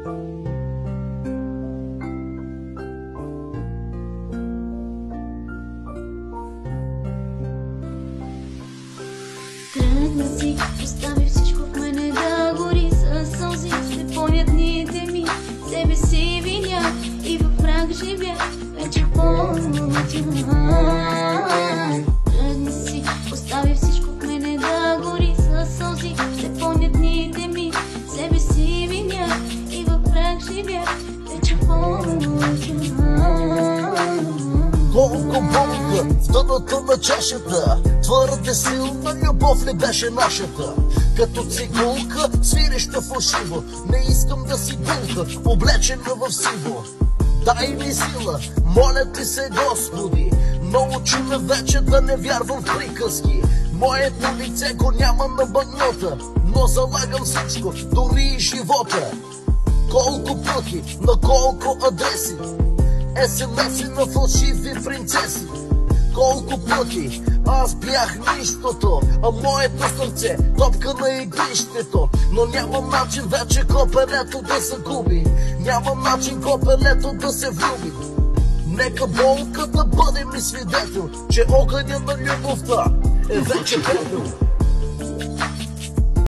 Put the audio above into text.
Тръгна си, остави всичко в мене да гори със сълзи. Ще поня дните ми, себе си виня и в прах живя, вече по-тя. Тръгна си, остави всичко в мене да гори със сълзи. Ще поня дните ми, себе си виня и в прах живя, вече по-тя. Колко болка в дъното на чашата, твърде силна любов ли беше нашата? Като цигулка, свиреща фалшиво, не искам да си булка, облечена в сиво. Дай ми сила, моля ти се, Господи, научи ме вече да не вярвам в приказки. Моето лице го няма на банкнота, но залагам всичко, дори и живота. Колко пъти, на колко адреси, SMS-и на фалшиви принцеси. Колко пъти аз бях нищото, а моето сърце топка на игрището. Но нямам начин вече копелето да загуби, нямам начин копелето да се влюби. Нека болка да бъде ми свидетел, че огъня на любовта е вече пепел.